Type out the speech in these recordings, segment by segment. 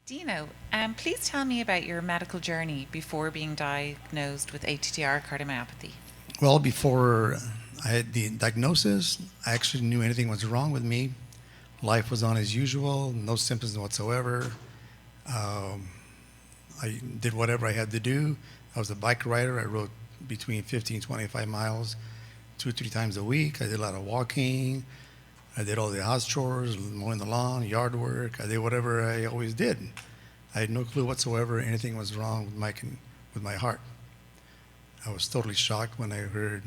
Dino, please tell me about your medical journey before being diagnosed with ATTR cardiomyopathy. Well, before I had the diagnosis, I actually knew anything was wrong with me. Life was on as usual, no symptoms whatsoever. Um, I did whatever I had to do. I was a bike rider. I rode between 50 and 25 miles 2 or 3 times a week. I did a lot of walking. I did all the house chores, mowing the lawn, yard work. I did whatever I always did. I had no clue whatsoever anything was wrong with my heart. I was totally shocked when I heard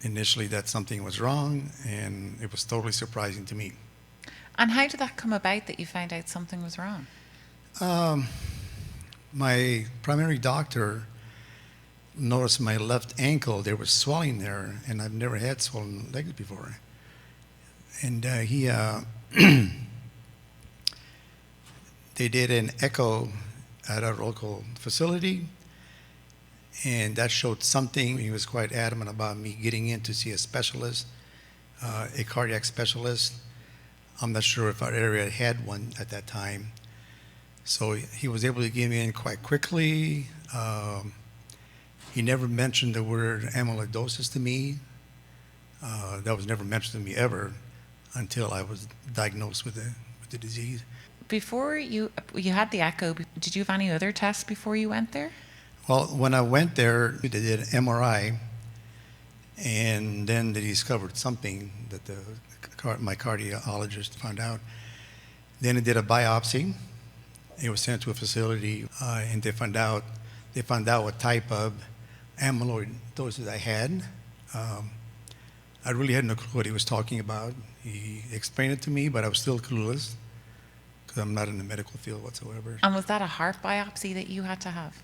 initially that something was wrong, and it was totally surprising to me. And how did that come about that you found out something was wrong? Um, my primary doctor noticed my left ankle, there was swelling there, and I've never had swollen legs before. And they did an echo at a local facility, and that showed something. He was quite adamant about me getting in to see a specialist, a cardiac specialist. I'm not sure if our area had one at that time. So he was able to get me in quite quickly. He never mentioned the word amyloidosis to me. That was never mentioned to me ever until I was diagnosed with the disease. Before you had the echo, did you have any other tests before you went there? Well, when I went there, they did an MRI, and then they discovered something that my cardiologist found out. Then they did a biopsy. It was sent to a facility, and they found out what type of amyloidosis I had. I really had no clue what he was talking about. He explained it to me, but I was still clueless because I'm not in the medical field whatsoever. And was that a heart biopsy that you had to have?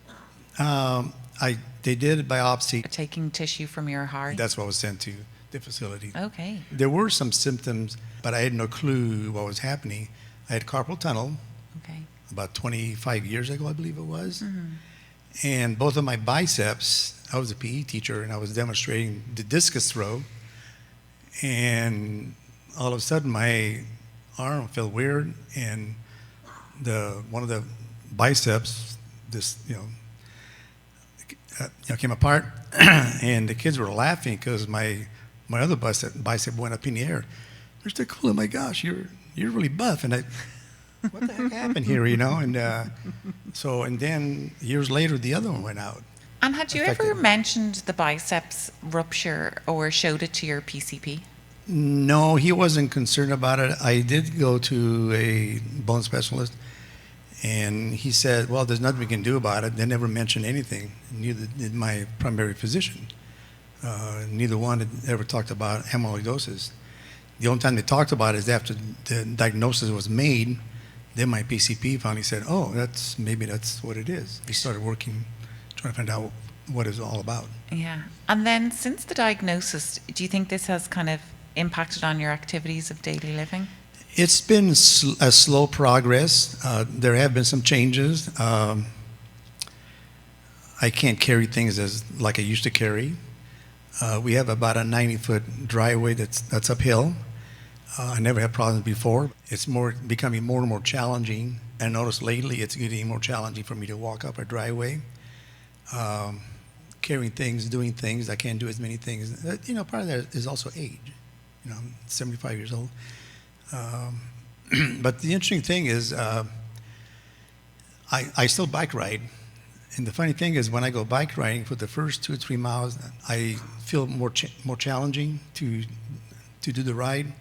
They did a biopsy. Taking tissue from your heart? That's what was sent to the facility. Okay. There were some symptoms, but I had no clue what was happening. I had carpal tunnel. Okay. About 25 years ago, I believe it was. Mm-hmm. And both of my biceps, I was a PE teacher, and I was demonstrating the discus throw. And all of a sudden, my arm felt weird, and one of the biceps, came apart, and the kids were laughing because my other bicep went up in the air. Mr. Cool, oh my gosh, you're really buff, and what the heck happened here, And and then years later, the other one went out. And had you ever mentioned the biceps rupture or showed it to your PCP? No, he wasn't concerned about it. I did go to a bone specialist, and he said, well, there's nothing we can do about it. They never mentioned anything, neither did my primary physician. Neither one had ever talked about amyloidosis. The only time they talked about it is after the diagnosis was made. Then my PCP finally said, oh, maybe that's what it is. We started working, trying to find out what it's all about. Yeah. And then since the diagnosis, do you think this has kind of impacted on your activities of daily living? It's been a slow progress. There have been some changes. I can't carry things like I used to carry. We have about a 90-foot driveway that's uphill. I never had problems before. It's becoming more and more challenging. I noticed lately it's getting more challenging for me to walk up a driveway. Carrying things, doing things. I can't do as many things. Part of that is also age. I'm 75 years old. But the interesting thing is I still bike ride. And the funny thing is when I go bike riding for the first 2 or 3 miles, I feel more challenging to do the ride.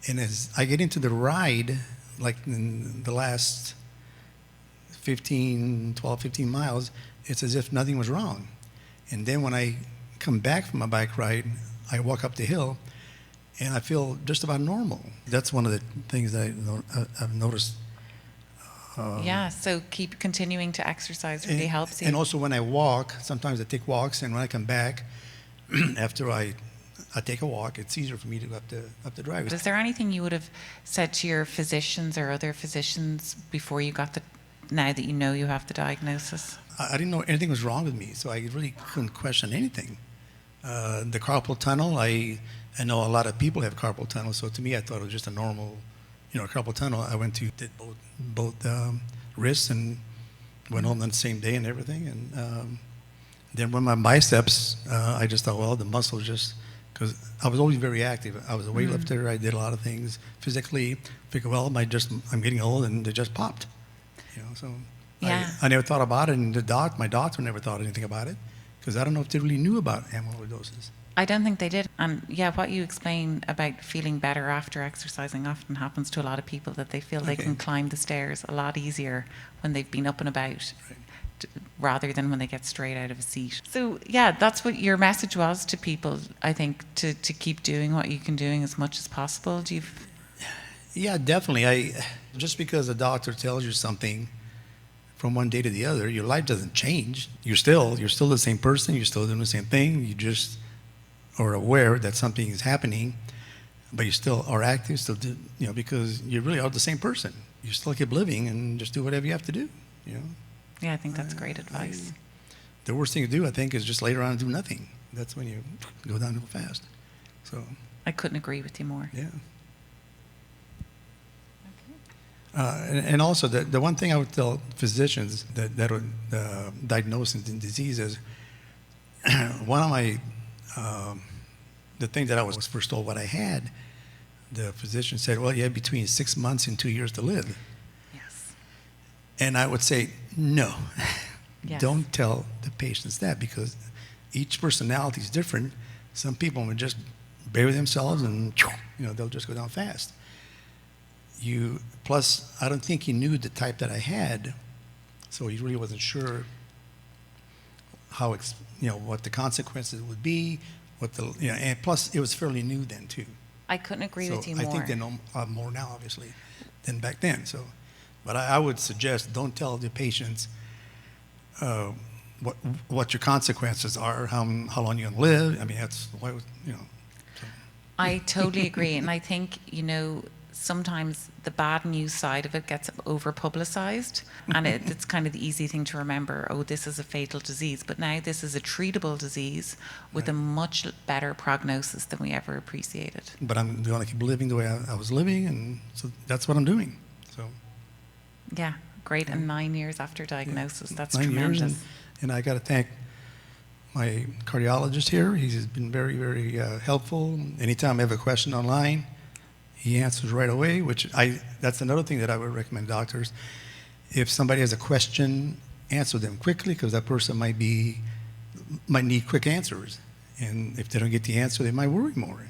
And as I get into the ride, like in the last 12, 15 miles, it's as if nothing was wrong. And then when I come back from my bike ride, I walk up the hill, and I feel just about normal. That's one of the things that I've noticed. So keep continuing to exercise really helps you. And also when I walk, sometimes I take walks, and when I come back, after I take a walk, it's easier for me to go up the driveway. Is there anything you would have said to your physicians or other physicians before you got now that you know you have the diagnosis? I didn't know anything was wrong with me, so I really couldn't question anything. The carpal tunnel, I know a lot of people have carpal tunnel, so to me I thought it was just a normal carpal tunnel. I went to did both wrists and went home on the same day and everything. And then when my biceps, I just thought, well, the muscles just, because I was always very active. I was a weightlifter. I did a lot of things physically. Figured, well, I'm getting old, and they just popped. So Yeah. I never thought about it, and my doctor never thought anything about it, because I don't know if they really knew about amyloidosis. I don't think they did. And yeah, what you explain about feeling better after exercising often happens to a lot of people, that they feel they Okay. can climb the stairs a lot easier when they've been up and about, Right. rather than when they get straight out of a seat. So yeah, that's what your message was to people, I think, to keep doing what you can doing as much as possible. Do you? Yeah, definitely. Just because a doctor tells you something from one day to the other, your life doesn't change. You're still the same person. You're still doing the same thing. You just are aware that something is happening, but you still are active. Still do, because you really are the same person. You still keep living and just do whatever you have to do. Yeah, I think that's great advice. The worst thing to do, I think, is just lay around and do nothing. That's when you go down real fast. So I couldn't agree with you more. yeah. And also, the one thing I would tell physicians that are diagnosing diseases, one of my, the thing that I was first told what I had, the physician said, well, you have between 6 months and 2 years to live. Yes. And I would say, no, Yes. don't tell the patients that, because each personality is different. Some people would just bury themselves and, they'll just go down fast. Plus, I don't think he knew the type that I had, so he really wasn't sure how, what the consequences would be, and plus it was fairly new then too. I couldn't agree with you I more. think they know more now, obviously, than back then. So, but I would suggest don't tell the patients what your consequences are, how long you're going to live. I mean, that's why, So. I totally agree. And I think, sometimes the bad news side of it gets over publicized, and it's kind of the easy thing to remember. Oh, this is a fatal disease, but now this is a treatable disease with a much better prognosis than we ever appreciated. But I'm going to keep living the way I was living, and so that's what I'm doing. So Yeah, great. And 9 years after diagnosis, that's 9 tremendous. years, and I got to thank my cardiologist here. He's been very, very helpful. Anytime I have a question online, he answers right away, that's another thing that I would recommend doctors. If somebody has a question, answer them quickly, because that person might need quick answers. And if they don't get the answer, they might worry more,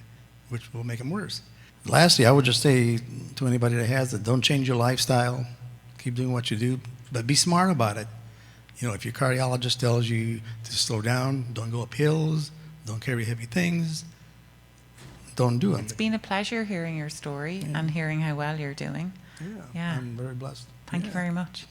which will make them worse. Lastly, I would just say to anybody that has it, don't change your lifestyle. Keep doing what you do, but be smart about it. If your cardiologist tells you to slow down, don't go up hills, don't carry heavy things, don't do them. It's been a pleasure hearing your story and hearing how well you're doing. Yeah. I'm very blessed. Thank you very much.